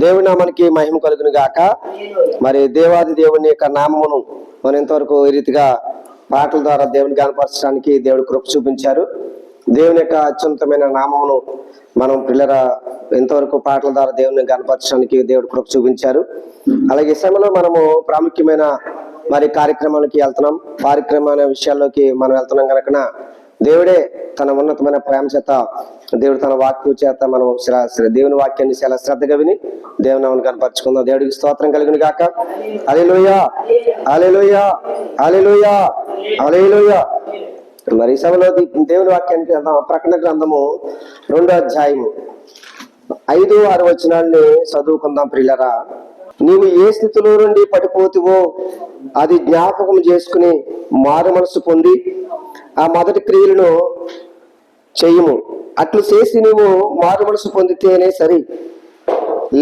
దేవుని నామానికి మహిమ కలుగును గాక. మరి దేవాది దేవుని యొక్క నామమును మనం ఎంతవరకు ఈ రీతిగా పాటల ద్వారా దేవుని కనపరచడానికి దేవుడు కృప చూపించారు. దేవుని యొక్క అత్యున్నతమైన నామమును మనం పిల్లల ఎంతవరకు పాటల ద్వారా దేవుని కనపరచడానికి దేవుడు కృప చూపించారు. అలాగే ఈ సమయంలో మనము ప్రాముఖ్యమైన మరి కార్యక్రమాలకి వెళ్తున్నాం. కార్యక్రమాల విషయాల్లోకి మనం వెళ్తున్నాం కనుక దేవుడే తన ఉన్నతమైన ప్రేమ చేత, దేవుడు తన వాక్యం చేత మనం దేవుని వాక్యాన్ని చాలా శ్రద్ధగా విని దేవుని నామమును కనపరచుకుందాం. దేవుడికి స్తోత్రం కలుగును గాక. హల్లెలూయా, హల్లెలూయా, హల్లెలూయా, హల్లెలూయా. మరి ఈ సభలో దేవుని వాక్యానికి ప్రకటన గ్రంథము 2వ అధ్యాయము 5-6 వచనాల్ని చదువుకుందాం. ప్రియులరా, నీవు ఏ స్థితిలో నుండి పడిపోతువో అది జ్ఞాపకం చేసుకుని మారు మనసు పొంది ఆ మొదటి క్రియలను చెయ్యము. అట్లు చేసి నీవు మారు మనసు పొందితేనే సరి.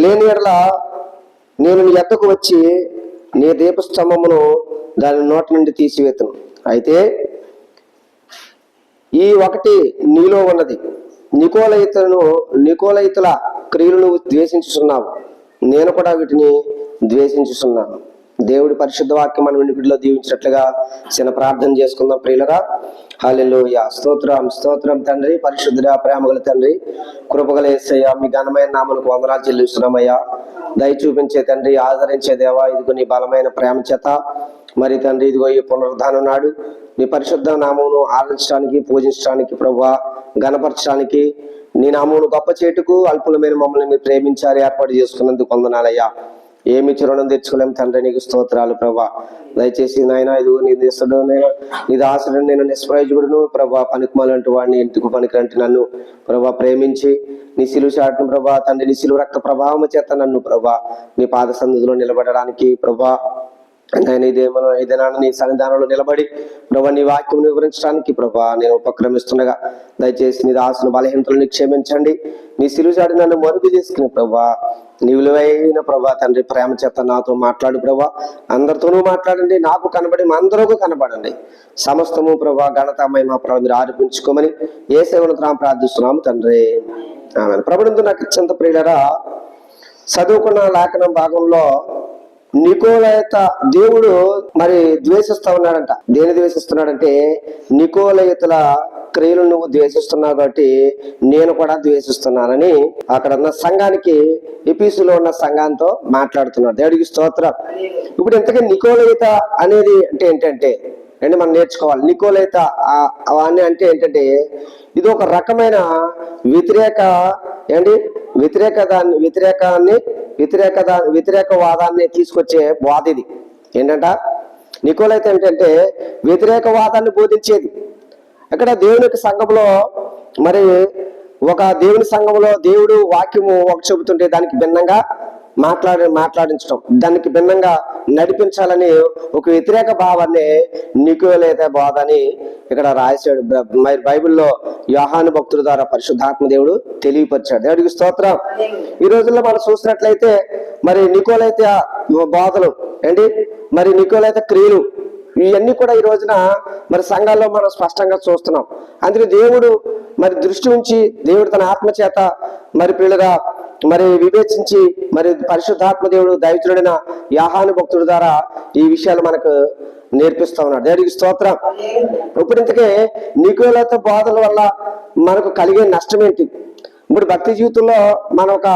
లేని ఎడల నేను నీ ఎద్దకు వచ్చి నీ దీపస్తంభమును దాని నోట నుండి తీసివేతును. అయితే ఈ ఒకటి నీలో ఉన్నది, నికోలయితుల క్రియలను ద్వేషించుచున్నావు, నేను కూడా వీటిని ద్వేషించుచున్నాను. దేవుడి పరిశుద్ధ వాక్యం మన వినికిడిలో దీవించినట్లుగా చిన్న ప్రార్థన చేసుకుందాం. ప్రియులరా, హల్లెలూయా. స్తోత్రం, స్తోత్రం తండ్రి, పరిశుద్ధుడా, ప్రేమగల తండ్రి, కృపగల యేసయ్యా, మీ ఘనమైన నామమునకు వందనాలు చెల్లిస్తున్నామయ్యా. దయ చూపించే తండ్రి, ఆదరించే దేవా, ఇదిగో నీ బలమైన ప్రేమ చేత మరి తండ్రి, ఇదిగో ఈ పునరుద్ధానం నాడు నీ పరిశుద్ధ నామమును ఆరాధించడానికి, పూజించడానికి, ప్రభువా గణపరచడానికి, నీ నామమును గొప్ప చేటుకు అల్పులమైన మమ్మల్ని మీరు ప్రేమించారు, ఏర్పాటు చేసుకున్నందుకు వందనాలయ్యా. ఏమి రుణం తెచ్చుకోలేం తండ్రి, నీకు స్తోత్రాలు ప్రభా. దయచేసి నాయన ఇదిగో నీ దేశుడు, నీ దాసుడు, నేను నిష్ప్రయోజకుడును ప్రభా, పనికిమాలంటూ వాడిని ఎందుకు పనికిరంటే నన్ను ప్రభా ప్రేమించి నీ సిలువ చాటును ప్రభా తండ్రి, నీ సిలువ రక్త ప్రభావం చేత నన్ను ప్రభా నీ పాద సన్నిధిలో నిలబడడానికి ప్రభా నేను ఇదేనా నీ సన్నిధానంలో నిలబడి ప్రభా నీ వాక్యం వివరించడానికి ప్రభా నేను ఉపక్రమిస్తుండగా దయచేసి నీ దాసును బలహీనతలను క్షమించండి. నీ సిలుచాడి నన్ను మరుగు చేసుకుని ప్రభా నీ విలువైన ప్రభా తండ్రి ప్రేమ చేత నాతో మాట్లాడు ప్రభా. అందరితోనూ మాట్లాడండి, నాకు కనబడి మా అందరికీ కనబడండి. సమస్తము ప్రభా ఘనత మహిమ ప్రభా మీరు ఆరోపించుకోమని ఏ సేవను ప్రార్థిస్తున్నాము తండ్రి, ఆమేన్. ప్రభునందు నాకు ఇచ్చంత ప్రియులరా, చదువుకున్న లేఖనం భాగంలో నికోలయిత దేవుడు మరి ద్వేషిస్తా ఉన్నాడంట. దేని ద్వేషిస్తున్నాడంటే, నికోలయితుల క్రియలు నువ్వు ద్వేషిస్తున్నావు కాబట్టి నేను కూడా ద్వేషిస్తున్నానని అక్కడ ఉన్న సంఘానికి, ఎఫెసులో ఉన్న సంఘంతో మాట్లాడుతున్నాడు. దేవుడికి స్తోత్రం. ఇప్పుడు ఇంతకీ నికోలయిత అనేది అంటే ఏంటంటే మనం నేర్చుకోవాలి. నికోలయిత అని అంటే ఏంటంటే, ఇది ఒక రకమైన వ్యతిరేకవాదాన్ని తీసుకొచ్చే బోధ. ఇది ఏంటంట, నికోలయిత ఏంటంటే వ్యతిరేకవాదాన్ని బోధించేది. అక్కడ దేవుని సంఘంలో మరి ఒక దేవుని సంఘంలో దేవుడు వాక్యము ఒక చెబుతుంటే దానికి భిన్నంగా మాట్లాడించడం, దానికి భిన్నంగా నడిపించాలని ఒక వ్యతిరేక భావాన్ని నికోలయిత బోధ అని ఇక్కడ రాశాడు. మరి బైబిల్లో యోహాను భక్తుల ద్వారా పరిశుద్ధాత్మ దేవుడు తెలియపరిచాడు. దేవుడికి స్తోత్రం. ఈ రోజుల్లో మనం చూసినట్లయితే మరి నికోలయిత బోధలు మరి నికోలయిత క్రియలు ఇవన్నీ కూడా ఈ రోజున మరి సంఘాల్లో మనం స్పష్టంగా చూస్తున్నాం. అందుకే దేవుడు మరి దృష్టి ఉంచి దేవుడు తన ఆత్మ చేత మరి పిల్లగా మరి వివేచించి మరి పరిశుద్ధాత్మ దేవుడు దైవజనుడైన యోహాను భక్తుడి ద్వారా ఈ విషయాలు మనకు నేర్పిస్తా ఉన్నాడు. దేవుడికి స్తోత్రం. ఇప్పుడు ఇంతకే నికోలయిత బోధల వల్ల మనకు కలిగే నష్టం ఏంటి? ఇప్పుడు భక్తి జీవితంలో మనం ఒక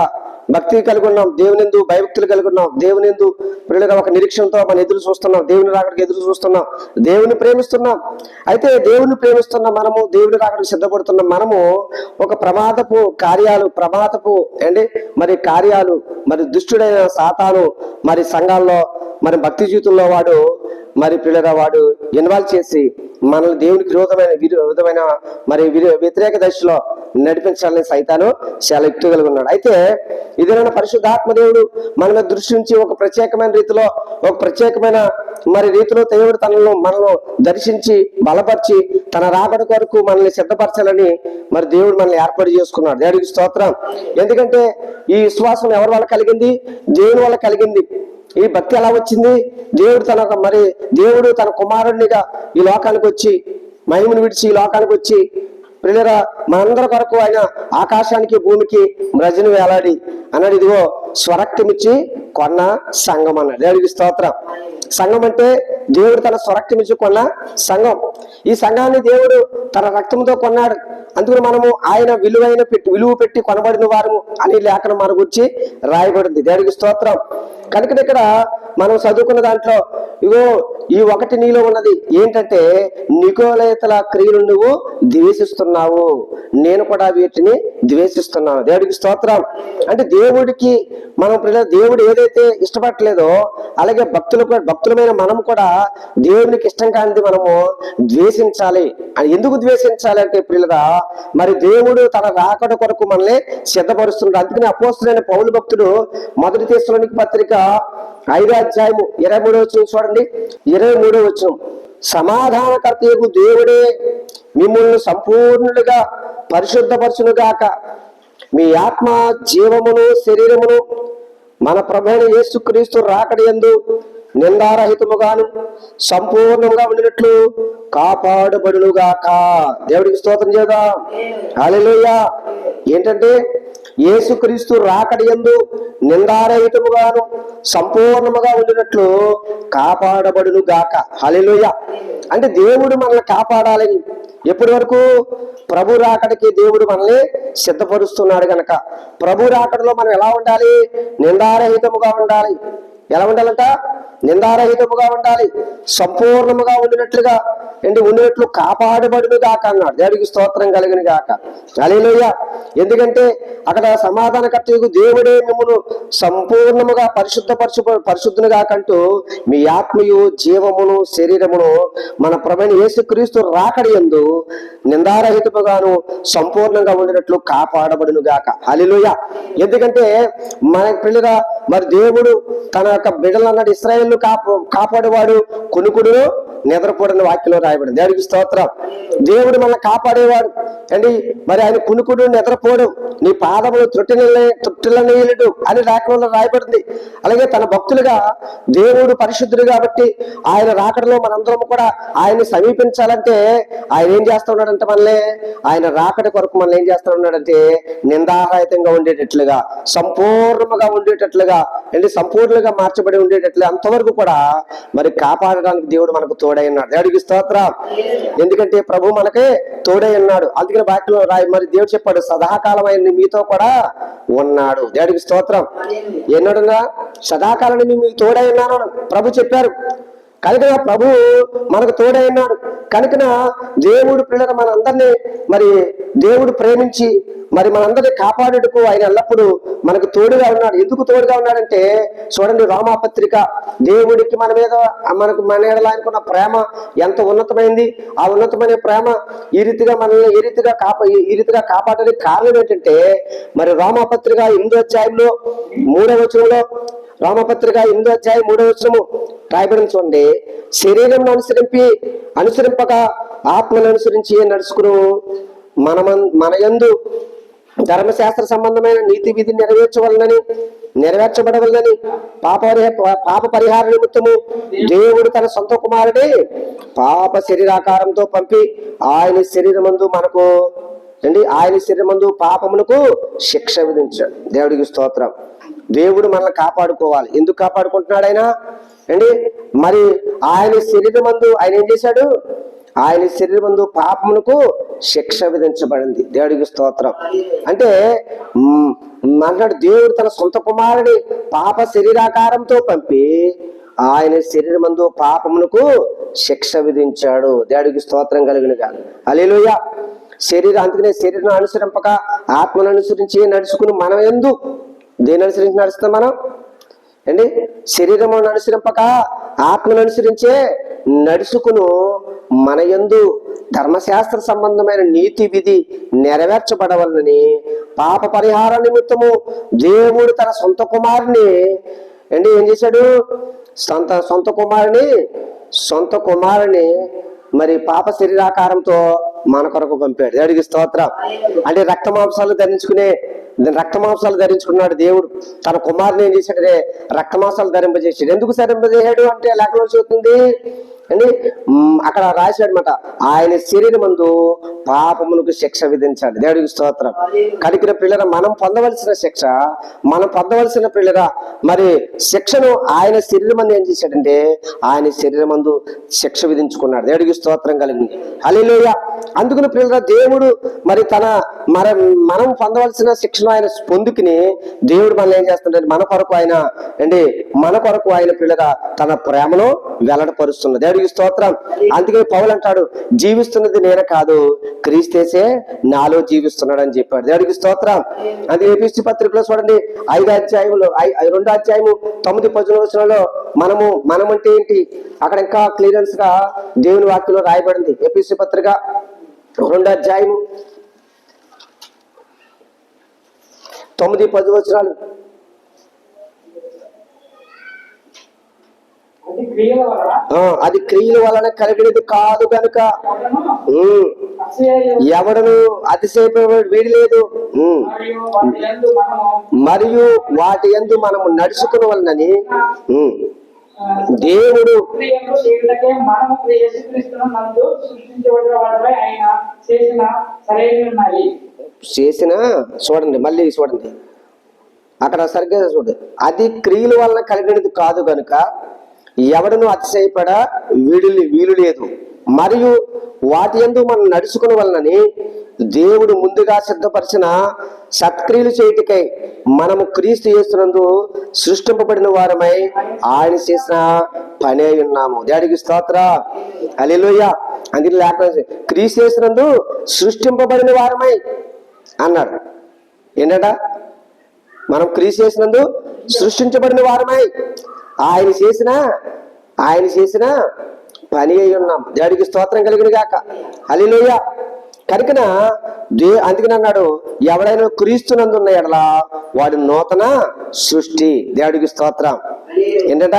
భక్తి కలిగి ఉన్నాం, దేవుని యందు భయభక్తులు కలిగి ఉన్నాం, దేవుని యందు పిల్లలుగా ఒక నిరీక్షణతో మనం ఎదురు చూస్తున్నాం, దేవుని రాకడికి ఎదురు చూస్తున్నాం, దేవుని ప్రేమిస్తున్నాం. అయితే దేవుని ప్రేమిస్తున్న మనము, దేవుని రాకడికి సిద్ధపడుతున్న మనము ఒక ప్రమాదపు మరి దుష్టుడైన సాతాను మరి సంఘాల్లో మరి భక్తి జీవితంలో వాడు మరి పిల్లగా వాడు ఇన్వాల్వ్ చేసి మనల్ని దేవునికి విధమైన మరి వ్యతిరేక దశలో నడిపించాలని సైతాను చాలా యుక్తి కలిగి ఉన్నాడు. అయితే ఇదేనా పరిశుద్ధాత్మ దేవుడు మన మీద దృష్టి నుంచి ఒక ప్రత్యేకమైన రీతిలో దేవుడు మనల్ని దర్శించి బలపరిచి తన రాకడ కొరకు మనల్ని సిద్ధపరచాలని మరి దేవుడు మనల్ని ఏర్పాటు చేసుకున్నాడు. దేవుడికి స్తోత్రం. ఎందుకంటే ఈ విశ్వాసం ఎవరి వల్ల కలిగింది? దేవుని వల్ల కలిగింది. ఈ భక్తి ఎలా వచ్చింది? దేవుడు తన కుమారుడినిగా ఈ లోకానికి వచ్చి, మహిమను విడిచి ఈ లోకానికి వచ్చి ప్రియులరా మనందరి కొరకు ఆయన ఆకాశానికి భూమికి రజను వేలాడి అన్నాడు. ఇదిగో స్వరక్తమిచ్చి కొన్న సంఘం అన్నాడు. దేవుడికి స్తోత్రం. సంఘం అంటే దేవుడు తన స్వరక్తమిచ్చి కొన్న సంఘం. ఈ సంఘాన్ని దేవుడు తన రక్తంతో కొన్నాడు. అందుకని మనము ఆయన విలువ పెట్టి కొనబడిన వారము అని లేఖనం మన గురించి రాయబడింది. దేవుడికి స్తోత్రం. కనుక ఇక్కడ మనం చదువుకున్న దాంట్లో ఇగో ఈ ఒకటి నీలో ఉన్నది ఏంటంటే నికోలేతల క్రియలు నువ్వు ద్వేషిస్తున్నావు, నేను కూడా వీటిని ద్వేషిస్తున్నాను. దేవుడికి స్తోత్రం. అంటే దేవుడికి మనం దేవుడు ఏదైతే ఇష్టపడలేదో అలాగే భక్తులమైన మనం కూడా దేవునికి ఇష్టం కానిది మనము ద్వేషించాలి. ఎందుకు ద్వేషించాలి అంటే ప్రియులరా, మరి దేవుడు తన రాకడ కొరకు మనల్ని సిద్ధపరుస్తున్నాడు. అందుకని అపోస్తలుడైన పౌలు భక్తుడు మొదటి తెస్సలోనికీ పత్రిక 5వ అధ్యాయము 23వ వచనం చూడండి. 23వ వచనం, సమాధానకర్తయగు దేవుడే మిమ్మల్ని సంపూర్ణులుగా పరిశుద్ధపరచునుగాక, మీ ఆత్మ జీవమును శరీరమును మన ప్రభువైన యేసుక్రీస్తు రాకడ యందు నిందారహితముగాను సంపూర్ణంగా ఉండినట్లు కాపాడబడునుగాక. దేవుడికి స్తోత్రం చేద్దాం. హల్లెలూయా. ఏంటంటే యేసుక్రీస్తు రాకడ యందు నిందారహితముగాను సంపూర్ణముగా ఉండినట్లు కాపాడబడునుగాక. హల్లెలూయా. అంటే దేవుడు మనల్ని కాపాడాలని, ఎప్పటి వరకు? ప్రభు రాకడికి దేవుడు మనల్ని సిద్ధపరుస్తున్నాడు గనక ప్రభు రాకడలో మనం ఎలా ఉండాలి? నిందారహితముగా ఉండాలి. ఎలా ఉండాలంట? నిందారహితముగా ఉండాలి, సంపూర్ణముగా ఉండినట్లుగా ఉండినట్లు కాపాడబడును గాక అన్నాడు. దేవుడికి స్తోత్రం కలిగిన గాక. హల్లెలూయా. ఎందుకంటే అక్కడ సమాధానకర్తయగు దేవుడే మిమ్మును సంపూర్ణముగా పరిశుద్ధుని గాకంటూ మీ ఆత్మయు జీవమును శరీరమును మన ప్రభువైన యేసుక్రీస్తు రాకడ యందు నిందారహితముగాను సంపూర్ణంగా ఉండినట్లు కాపాడబడును గాక. హల్లెలూయా. ఎందుకంటే మన పిల్లగా మరి దేవుడు తన యొక్క బిడ్డలు అన్నాడు, ఇశ్రాయేలు కాపాడేవాడు కునుకుడు నిద్రపోడని వాక్యంలో రాయబడింది. దేవుడికి స్తోత్రం. దేవుడు మనల్ని కాపాడేవాడు అండి. మరి ఆయన కునుకుడు నిద్రపోడు, నీ పాదములు త్రుట్టిల్లనీయుడు అని లేఖనంలో రాయబడింది. అలాగే తన భక్తులుగా దేవుడు పరిశుద్ధుడు కాబట్టి ఆయన రాకడలో మనందరం కూడా ఆయన్ని సమీపించాలంటే ఆయన ఏం చేస్తా ఉన్నాడంటే మనల్ని ఆయన రాకడ కొరకు మనల్ని ఏం చేస్తా ఉన్నాడంటే నిందారహితంగా ఉండేటట్లుగా, సంపూర్ణముగా ఉండేటట్లుగా సంపూర్ణంగా మార్చబడి ఉండేటట్లు అంతవరకు కూడా మరి కాపాడడానికి దేవుడు మనకు తోడై ఉన్నాడు. దేవుడికి స్తోత్రం. ఎందుకంటే ప్రభు మనకే తోడై ఉన్నాడు. అందుకని వాక్యంలో మరి దేవుడు చెప్పాడు, సదాకాలం ఆయన మీతో కూడా ఉన్నాడు. దేవుడికి స్తోత్రం. ఎన్నడున్నా సదాకాలం మీకు తోడై ఉన్నాను ప్రభు చెప్పారు. కనుక ప్రభు మనకు తోడై ఉన్నాడు. కనుక దేవుడు పిల్లలు మనందరినీ మరి దేవుడు ప్రేమించి మరి మనందరినీ కాపాడుటకు ఆయన ఎల్లప్పుడూ మనకు తోడుగా ఉన్నాడు. ఎందుకు తోడుగా ఉన్నాడంటే చూడండి, రోమాపత్రిక దేవుడికి మన మీద మన ఎడల ఆయనకున్న ప్రేమ ఎంత ఉన్నతమైంది. ఆ ఉన్నతమైన ప్రేమ ఈ రీతిగా మనల్ని ఈ రీతిగా కాపాడడానికి కారణం ఏంటంటే మరి రోమాపత్రిక 8వ అధ్యాయంలో 3వ వచనంలో, రోమపత్రిక 8వ అధ్యాయం 3వ వచనము రాయబడింది చూడండి. శరీరం అనుసరింపక ఆత్మను అనుసరించి నడుచుకును మన యందు ధర్మశాస్త్ర సంబంధమైన నీతి విధి నెరవేర్చబడవలనని పాప పరిహార నిమిత్తము దేవుడు తన సొంత కుమారుడి పాప శరీరాకారంతో పంపి ఆయన శరీరమందు పాపమునకు శిక్ష విధించాడు. దేవుడికి స్తోత్రం. దేవుడు మనల్ని కాపాడుకోవాలి. ఎందుకు కాపాడుకుంటున్నాడు ఆయన మరి ఆయన శరీరమందు ఆయన ఏం చేశాడు? ఆయన శరీరమందు పాపమునకు శిక్ష విధించబడింది. దేవుడికి స్తోత్రం. అంటే అన్నాడు దేవుడు తన సొంత కుమారుడి పాప శరీరాకారంతో పంపి ఆయన శరీరమందు పాపమునకు శిక్ష విధించాడు. దేవుడికి స్తోత్రం కలిగినగా. హల్లెలూయా. అందుకనే శరీరం అనుసరింపక ఆత్మను అనుసరించి నడుచుకుని మనం యందు దేని అనుసరించి నడుస్తాం మనం శరీరము అనుసరింపక ఆత్మను అనుసరించే నడుచుకును మన యందు ధర్మశాస్త్ర సంబంధమైన నీతి విధి నెరవేర్చబడవలనని పాప పరిహార నిమిత్తము దేవుడు తన సొంత కుమారుని ఏం చేశాడు? సొంత కుమారుని మరి పాప శరీరాకారంతో మన కొరకు పంపాడు. దేవుడికి స్తోత్రం. అంటే రక్తమాంసాలు ధరించుకున్నాడు దేవుడు. తన కుమారుని ఏం చేశాడంటే రక్తమాంసాలు ధరింపజేసాడు. ఎందుకు ధరింపజేశాడు అంటే లేఖలో చూస్తుంది అండి, అక్కడ రాశాడు అనమాట, ఆయన శరీరమందు పాపములకు శిక్ష విధించాడు. దేవుడికి స్తోత్రం. కనికిన పిల్లర మనం పొందవలసిన పిల్లర మరి శిక్షను ఆయన శరీరమందు ఏం చేశాడంటే ఆయన శరీరమందు శిక్ష విధించుకున్నాడు. దేవుడికి స్తోత్రం కలిగింది. హల్లెలూయా. అందుకుని పిల్లర దేవుడు మరి మనం పొందవలసిన శిక్షను ఆయన పొందుకుని దేవుడు మనల్ని ఏం చేస్తుంటే మన కొరకు ఆయన పిల్లర తన ప్రేమను వెల్లడపరుస్తున్నది. దేవుడికి స్తోత్రం. అందుకే పౌలు అంటాడు, జీవిస్తున్నది నేను కాదు, క్రీస్తేసే నాలో జీవిస్తున్నాడు అని చెప్పాడు. దేవుడికి స్తోత్రం. అందుకే ఎఫెసీ పత్రికలో చూడండి 2 అధ్యాయము 9-10 మనం అంటే ఏంటి అక్కడ ఇంకా క్లియరెన్స్ గా దేవుని వాక్యంలో రాయబడింది. ఎఫెసీ పత్రిక 2 అధ్యాయము 9-10 అది క్రియల వలన కలిగినది కాదు గనుక ఎవడను అతిశయపడి వీడి లేదు. మరియు వాటి యందు మనము నడుచుకుని వలనని దేవుడు చేసిన చూడండి, మళ్ళీ చూడండి అక్కడ సరిగ్గా చూడండి, అది క్రియల వలన కలిగినది కాదు గనుక ఎవడను అతిశయపడ వీలు లేదు. మరియు వాటి యందు మనం నడుచుకుని వలనని దేవుడు ముందుగా సిద్ధపరిచిన సత్క్రియలు చేయుటకై మనము క్రీస్తు యేసునందు సృష్టింపబడిన వారమై ఆయన చేసిన పని అయి ఉన్నాము. దేవుడికి స్తోత్రం. హల్లెలూయా. అందుకే లేకపోతే క్రీస్తు యేసునందు సృష్టింపబడిన వారమై అన్నాడు. ఏంటట? మనం క్రీస్తు యేసునందు సృష్టించబడిన వారమై ఆయన చేసిన పని అయి ఉన్నాం. దేవుడికి స్తోత్రం కలిగిన గాక. హల్లెలూయా. కనుకన అందుకని అన్నాడు, ఎవడైనా క్రీస్తునందు ఉన్న ఎడల వాడు నూతన సృష్టి. దేవుడికి స్తోత్రం. ఏంటంట?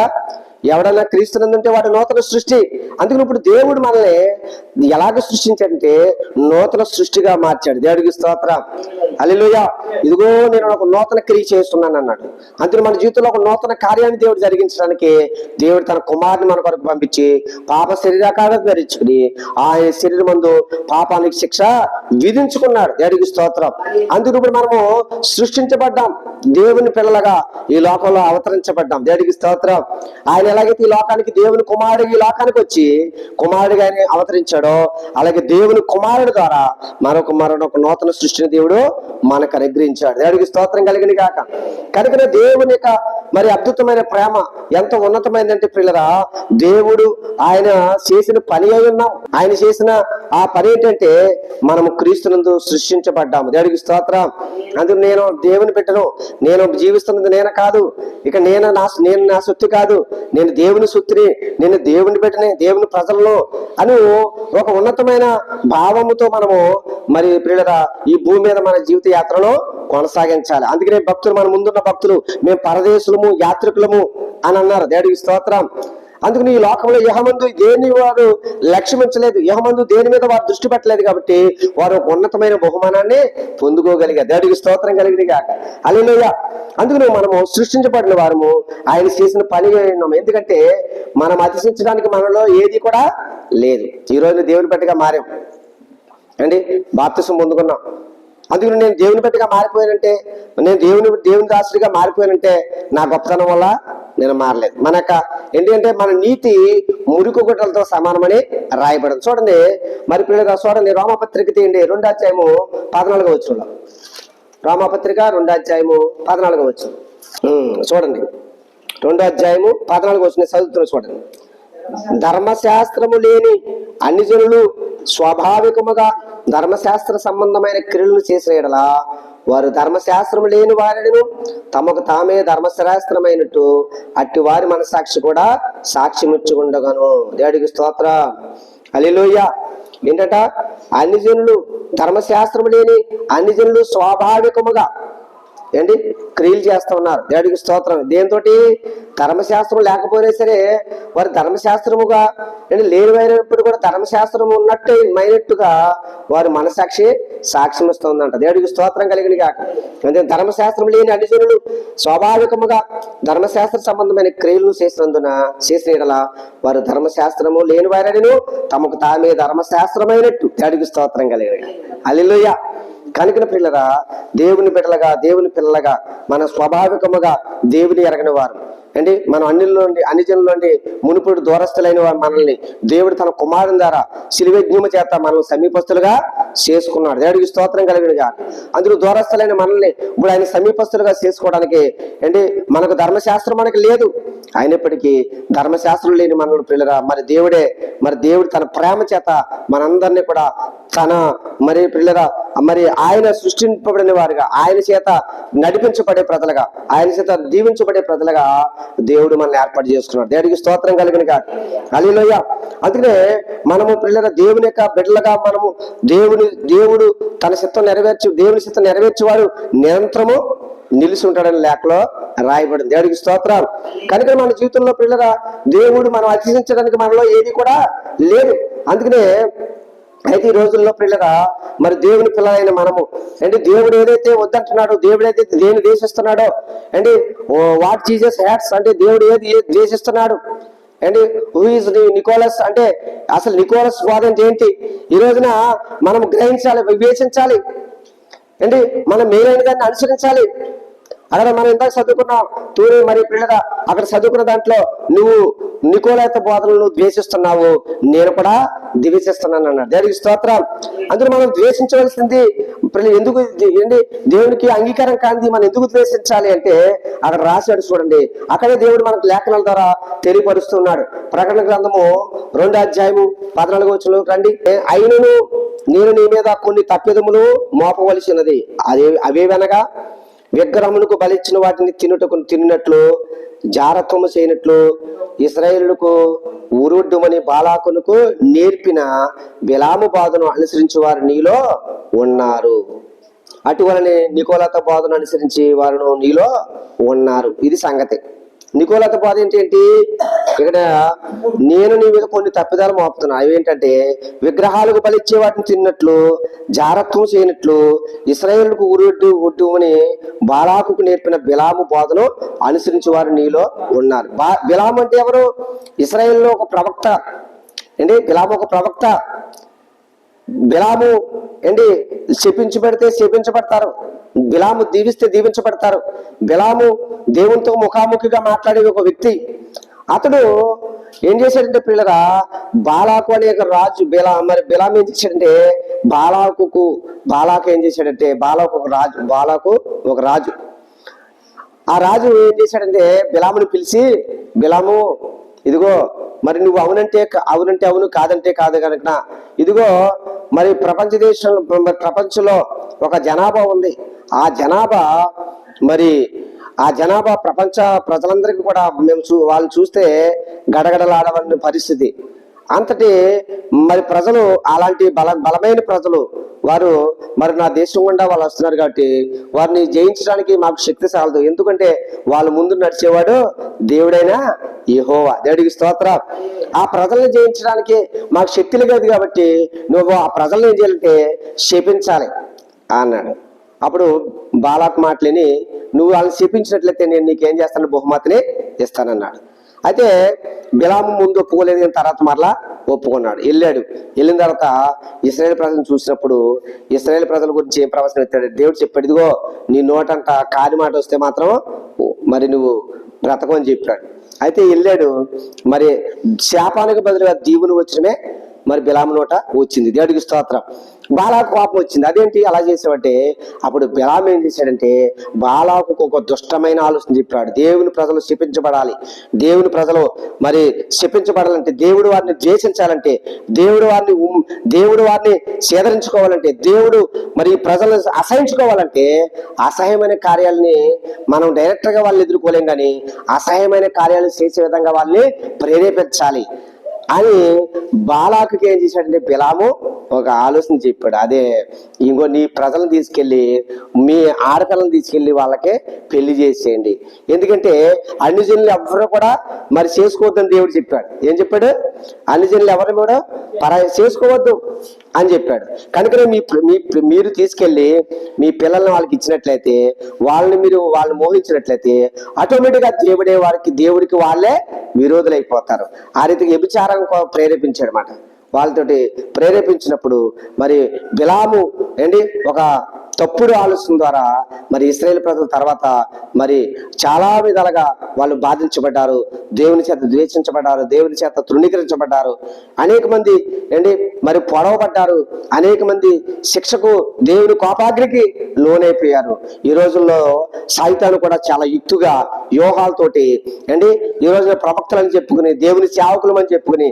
ఎవడన్నా క్రీస్తునందు ఉంటే వాడు నూతన సృష్టి. అందుకని ఇప్పుడు దేవుడు మనల్ని ఎలాగ సృష్టించాడంటే నూతన సృష్టిగా మార్చాడు. దేవుడికి స్తోత్రం. హల్లెలూయా. ఇదిగో నేను ఒక నూతన క్రియ చేస్తున్నాను అన్నాడు. అందుకని మన జీవితంలో ఒక నూతన కార్యాన్ని దేవుడు జరిగించడానికి దేవుడు తన కుమారుని మన కొరకు పంపించి పాప శరీరాకారం ధరించుకుని ఆయన శరీరం మందు పాపానికి శిక్ష విధించుకున్నాడు. దేవుడికి స్తోత్రం. అందుకు ఇప్పుడు మనము సృష్టించబడ్డాం, దేవుని పిల్లలుగా ఈ లోకంలో అవతరించబడ్డాం. దేవుడికి స్తోత్రం. ఆయన ఎలాగైతే ఈ లోకానికి దేవుని కుమారుడు ఈ లోకానికి వచ్చి కుమారుడిగా ఆయన అవతరించాడో అలాగే దేవుని కుమారుడు ద్వారా మరొక నూతన సృష్టిని దేవుడు మనకు అనుగ్రహించాడు. దేవుడికి స్తోత్రం కలిగిన గాక. కనుక దేవుని యొక్క మరి అద్భుతమైన ప్రేమ ఎంత ఉన్నతమైందంటే పిల్లరా, దేవుడు ఆయన చేసిన పని అయి ఉన్నాం. ఆయన చేసిన ఆ పని ఏంటంటే మనము క్రీస్తునందు సృష్టించబడ్డాము. దేవుడికి స్తోత్రం. అందుకు నేను దేవుని బిడ్డను, నేను జీవిస్తున్నది నేను కాదు, ఇక నేను నా సొత్తు కాదు, నేను దేవుని సొత్తుని, నేను దేవుని బిడ్డని, దేవుని ప్రజలను అని ఒక ఉన్నతమైన భావముతో మనము మరి పిల్లరా ఈ భూమి మీద మన జీవిత యాత్రలో కొనసాగించాలి. అందుకనే భక్తులు, మన ముందున్న భక్తులు మేము పరదేశులము యాత్రికులము అని అన్నారు. దేవుడికి స్తోత్రం. అందుకని ఈ లోకంలో యెహోమందు దేని వారు లక్ష్యమించలేదు, యెహోమందు దేని మీద వారు దృష్టి పెట్టలేదు కాబట్టి వారు ఒక ఉన్నతమైన బహుమానాన్ని పొందుకోగలిగారు. దేవుడికి స్తోత్రం కలిగింది కాక. హల్లెలూయా. అందుకని మనము సృష్టించబడిన వారము ఆయన చేసిన పని ఉన్నాము. ఎందుకంటే మనం అతిశించడానికి మనలో ఏది కూడా లేదు. ఈరోజు దేవుని బిడ్డగా మారాం అండి, బాప్తిసం పొందుకున్నాం. అందుకని నేను దేవుని బిడ్డగా మారిపోయానంటే, నేను దేవుని దాసుడిగా మారిపోయానంటే నా గొప్పతనం వల్ల నేను మారలేదు. ఏంటంటే మన నీతి మురికి గుడ్డలతో సమానమని రాయబడింది. చూడండి మరి పిల్లగా చూడండి, రోమపత్రిక తీయండి 2వ అధ్యాయము 14వ వచనంలో. రోమపత్రిక 2వ అధ్యాయము 14వ వచనం చూడండి. 2వ అధ్యాయము 14వ వచనం చదువుతున్న చూడండి. ధర్మశాస్త్రము లేని అన్ని జనులు స్వాభావికముగా ధర్మశాస్త్ర సంబంధమైన క్రియలను చేసిన యెడల వారు ధర్మశాస్త్రం లేని వారిని తమకు తామే ధర్మశాస్త్రమైనట్టు అట్టి వారి మనసాక్షి కూడా సాక్ష్యమిచ్చుకుండగాను. దేవుడికి స్తోత్రం. హల్లెలూయా. ఏంటట? అన్ని జనులు ధర్మశాస్త్రం లేని అన్ని జనులు స్వాభావికముగా ఏంటి క్రియలు చేస్తూ ఉన్నారు. దేవుడికి స్తోత్రం. దేనితోటి? ధర్మశాస్త్రం లేకపోయినా సరే వారు ధర్మశాస్త్రముగా లేనివైనప్పుడు కూడా ధర్మశాస్త్రం ఉన్నట్టు మైనట్టుగా వారు మనసాక్షి సాక్ష్యం ఇస్తుందంట. దేవుడికి స్తోత్రం కలిగిన కాక. అంటే ధర్మశాస్త్రం లేని అన్ని జనులు స్వాభావికముగా ధర్మశాస్త్ర సంబంధమైన క్రియలను చేసిన యెడల వారు ధర్మశాస్త్రము లేని వారనిను తమకు తామే ధర్మశాస్త్రమైనట్టు. దేవుడికి స్తోత్రం కలిగిన. హల్లెలూయా. కనుక పిల్లరా, దేవుని బిడ్డలుగా దేవుని పిల్లలుగా మన స్వాభావికముగా దేవుని ఎరగని వారు అంటే మనం అన్ని జనుల నుండి మునుపుడు దూరస్తులైన మనల్ని దేవుడు తన కుమారుని ద్వారా శిలువజ్ఞము చేత మనల్ని సమీపస్తులుగా చేసుకున్నాడు. దేవుడికి స్తోత్రం కలిగినగా. అందులో దూరస్తులైన మనల్ని ఇప్పుడు ఆయన సమీపస్తులుగా చేసుకోవడానికి అంటే మనకు ధర్మశాస్త్రం మనకి లేదు. అయినప్పటికీ ధర్మశాస్త్రం లేని మనల్ని పిల్లరా మరి దేవుడు తన ప్రేమ చేత మనందరినీ కూడా తన పిల్లరా ఆయన సృష్టింపబడిన వారుగా, ఆయన చేత నడిపించబడే ప్రజలుగా, ఆయన చేత దీవించబడే ప్రజలుగా దేవుడు మనల్ని ఏర్పాటు చేసుకున్నాడు. దేవుడికి స్తోత్రం కలిగిన కాదు. హల్లెలూయా. అందుకనే మనము పిల్లల దేవుని యొక్క బిడ్డలుగా మనము దేవుడు తన చిత్తం దేవుని చిత్తం నెరవేర్చేవాడు నిరంతరము నిలిచి ఉంటాడని లేఖలో రాయబడింది. దేవుడికి స్తోత్రం. కనుక మన జీవితంలో పిల్లల దేవుడు మనం అతిశించడానికి మనలో ఏది కూడా లేదు. అందుకనే అయితే ఈ రోజుల్లో పిల్లగా దేవుని పిల్లలైన మనము దేవుడు ఏదైతే వద్దంటున్నాడో, దేవుడు అయితే దేని దేశిస్తున్నాడో వాట్ జీసస్ హ్యాట్స్ దేవుడు ఏది దేశిస్తున్నాడు హూ ఈజ్ నికోలస్ అసలు నికోలస్ బోధ అంటే ఏంటి? ఈ రోజున మనం గ్రహించాలి, వివేచించాలి, మనం మేలైన దాన్ని అనుసరించాలి. అక్కడ మనం ఇందాక చదువుకున్నాం పిల్లగా అక్కడ చదువుకున్న దాంట్లో నువ్వు నికోలైత బోధనలు ద్వేషిస్తున్నావు, నేను కూడా ద్వేషిస్తున్నాను అన్నాడు. దేవుడికి స్తోత్రం. అందులో మనం ద్వేషించవలసింది ఎందుకు దేవునికి అంగీకారం కాంది మనం ఎందుకు ద్వేషించాలి అంటే అక్కడ రాశాడు చూడండి. అక్కడే దేవుడు మనకు లేఖనాల ద్వారా తెలియపరుస్తున్నాడు. ప్రకటన గ్రంథము 2:14 రండి. అయినను నేను నీ మీద కొన్ని తప్పిదములు మోపవలసినది, అవేవనగా విగ్రహమునకు బలిచ్చిన వాటిని తిన్నట్లు, జారత్వము చేయనట్లు, ఇశ్రాయేలుకు ఉరుడ్డుమని బాలాకునకు నేర్పిన బిలాము బాధను అనుసరించి వారు నీలో ఉన్నారు. అటువలనే నికోలత బోధను అనుసరించి వారు నీలో ఉన్నారు. ఇది సంగతి. నికోలత బోధ ఏంటి? ఇక్కడ నేను నీ మీద కొన్ని తప్పిదాలు మోపుతున్నా. అవేంటంటే విగ్రహాలకు బలిచ్చే వాటిని తిన్నట్లు, జారత్వం చేయనట్లు, ఇశ్రాయేలుకు ఉరుడ్డు అని బాలాకుకు నేర్పిన బిలాము బోధను అనుసరించి వారు నీలో ఉన్నారు. బిలాము అంటే ఎవరు? ఇశ్రాయేలులో ఒక ప్రవక్త. బిలాము ఒక ప్రవక్త. బిలాము శపించబడితే శపించబడతారు, బిలాము దీవిస్తే దీవించబడతారు. బిలాము దేవునితో ముఖాముఖిగా మాట్లాడే ఒక వ్యక్తి. అతడు ఏం చేశాడంటే పిల్లగా బాలాకు అనే ఒక రాజు బిలాము ఏం చేశాడంటే బాలాకు ఏం చేశాడంటే బాలాకు ఒక రాజు. ఆ రాజు ఏం చేశాడంటే బిలాముని పిలిచి, బిలాము ఇదిగో నువ్వు అవునంటే అవును, కాదంటే కాదు కనుక ఇదిగో ప్రపంచంలో ఒక జనాభా ఉంది. ఆ జనాభా ప్రపంచ ప్రజలందరికీ కూడా వాళ్ళు చూస్తే గడగడలాడవలసిన పరిస్థితి. అంతటి ప్రజలు అలాంటి బలమైన ప్రజలు వారు నా దేశం గుండా వాళ్ళు వస్తున్నారు కాబట్టి వారిని జయించడానికి మాకు శక్తి చాలదు. ఎందుకంటే వాళ్ళ ముందు నడిచేవాడు దేవుడైనా యెహోవా. దేవుడికి స్తోత్రం. ఆ ప్రజల్ని జయించడానికి మాకు శక్తి లేదు కాబట్టి నువ్వు ఆ ప్రజల్ని ఏం చేయాలంటే శపించాలి అన్నాడు. అప్పుడు బాలాకు మాటలేని నువ్వు వాళ్ళని శపించినట్లయితే నేను నీకేం చేస్తాను, బహుమతిని ఇస్తానన్నాడు. అయితే బిలాము ముందు ఒప్పుకోలేదు, తర్వాత మరలా ఒప్పుకున్నాడు. వెళ్ళిన తర్వాత ఇశ్రాయేల్ ప్రజలను చూసినప్పుడు ఇశ్రాయేల్ ప్రజల గురించి ఏం ప్రవచనం ఎత్తాడు? దేవుడు చెప్పాడు, ఇదిగో నీ నోటంట కాని మాట వస్తే మాత్రం నువ్వు బ్రతకం అని చెప్పాడు. అయితే వెళ్ళాడు. శాపానికి బదులుగా దీవుని వచ్చినమే బిలాము నోట వచ్చింది. దేవుడికి స్తోత్రం. బాలాకు కోపం వచ్చింది. అదేంటి అలా చేసావంటే అప్పుడు బిలాము ఏం చేశాడంటే బాలాకు ఒక దుష్టమైన ఆలోచన చెప్పాడు. దేవుని ప్రజలు శపించబడాలి, దేవుని ప్రజలు శపించబడాలంటే, దేవుడు వారిని ద్వేషించాలంటే, దేవుడు వారిని సేదరించుకోవాలంటే, దేవుడు ప్రజలను అసహించుకోవాలంటే అసహ్యమైన కార్యాలని మనం డైరెక్ట్గా వాళ్ళని ఎదుర్కోలేం, కానీ అసహ్యమైన కార్యాలు చేసే విధంగా వాళ్ళని ప్రేరేపించాలి అని బాలాకుకి ఏం చేశాడంటే బిలాము ఒక ఆలోచన చెప్పాడు. అదే ఇంకో నీ ప్రజలను తీసుకెళ్ళి మీ ఆడపిల్లని తీసుకెళ్ళి వాళ్ళకే పెళ్లి చేసేయండి, ఎందుకంటే అన్ని జనులు ఎవరు కూడా మరి చేసుకోవద్దని దేవుడు చెప్పాడు. ఏం చెప్పాడు? అన్ని జనులు ఎవరు కూడా చేసుకోవద్దు అని చెప్పాడు. కనుక మీరు తీసుకెళ్ళి మీ పిల్లల్ని వాళ్ళకి ఇచ్చినట్లయితే, వాళ్ళని మోహించినట్లయితే ఆటోమేటిక్గా దేవుడికి వాళ్ళే విరోధులైపోతారు. ఆ రీతికి వ్యభిచారం ప్రేరేపించాడు అన్నమాట. వాళ్ళతోటి ప్రేరేపించినప్పుడు మరి బిలాము ఒక తప్పుడు ఆలోచన ద్వారా మరి ఇశ్రాయేల్ ప్రజల తర్వాత మరి చాలా విధాలుగా వాళ్ళు బాధించబడ్డారు, దేవుని చేత ద్వేషించబడ్డారు, దేవుని చేత తృణీకరించబడ్డారు. అనేక మంది మరి పొడవబడ్డారు, అనేక మంది శిక్షకు దేవుని కోపాగ్నికి లోనైపోయారు. ఈ రోజుల్లో సాయితాను కూడా చాలా యుక్తుగా వ్యూహాలతోటి ఈ రోజున ప్రవక్తలని చెప్పుకుని, దేవుని సేవకులమని చెప్పుకుని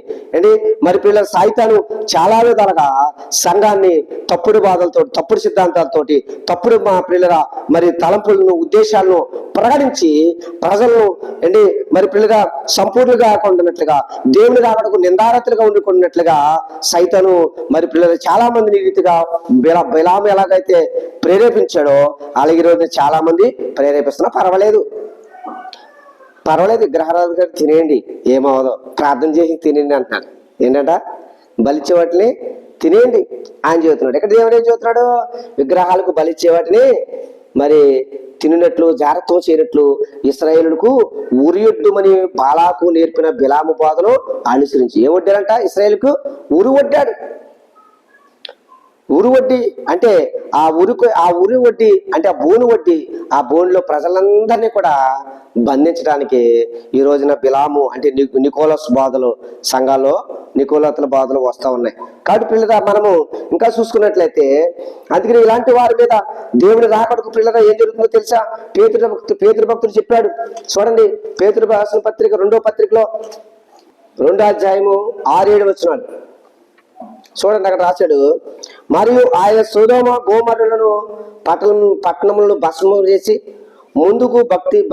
మరి పిల్లల సాయితాను చాలా విధాలుగా సంఘాన్ని తప్పుడు బాధలతో, తప్పుడు సిద్ధాంతాలతోటి, తప్పుడు పిల్లల మరి తలంపులను, ఉద్దేశాలను ప్రకటించి ప్రజలను మరి పిల్లగా సంపూర్ణంగా ఉండినట్లుగా, దేవుని రాకడకు నిందారతులుగా ఉండుకున్నట్లుగా సైతాను మరి పిల్లలు చాలా మందిని రీతిగా బిలాము ఎలాగైతే ప్రేరేపించాడో అలాగే ఈరోజు చాలా మంది ప్రేరేపిస్తున్నా. పర్వాలేదు విగ్రహారాధన గారు తినేయండి, ఏమవదో, ప్రార్థన చేసి తినేయండి అంటున్నాడు. ఏంటంట? బలిచ్చే వాటిని తినేయండి అని చెబుతున్నాడు. ఇక్కడ దేవుడు ఏం చెబుతున్నాడు? విగ్రహాలకు బలిచ్చే వాటిని మరి తినట్లు, జాగ్రత్త చేయనట్లు ఇశ్రాయేలుకు ఉరియొడ్డుమని బాలాకు నేర్పిన బిలాము బోధను అనుసరించి ఏం వడ్డారంట? ఇశ్రాయేలుకు ఉరి వడ్డాడు. ఉరి వడ్డీ అంటే ఆ ఉరి వడ్డీ అంటే ఆ బోను వడ్డీ, ఆ బోనులో ప్రజలందరినీ కూడా బంధించడానికి ఈ రోజున బిలాము అంటే నికోలస్ బాధలు, సంఘాల్లో నికోలతుల బాధలు వస్తూ ఉన్నాయి. కాబట్టి పిల్లగా మనము ఇంకా చూసుకున్నట్లయితే అందుకని ఇలాంటి వారి మీద దేవుని రాకడకు పిల్లగా ఏం జరుగుతుందో తెలుసా? పేతురు భక్తుడు చెప్పాడు. చూడండి, పేతురు రాసిన పత్రిక 2వ పత్రికలో 2వ అధ్యాయము 6-7 వచనాలు చూడండి. అక్కడ రాశాడు, మరియు ఆయన సొదొమ గొమొర్రాలను పట్టణములను భస్మం చేసి ముందుకు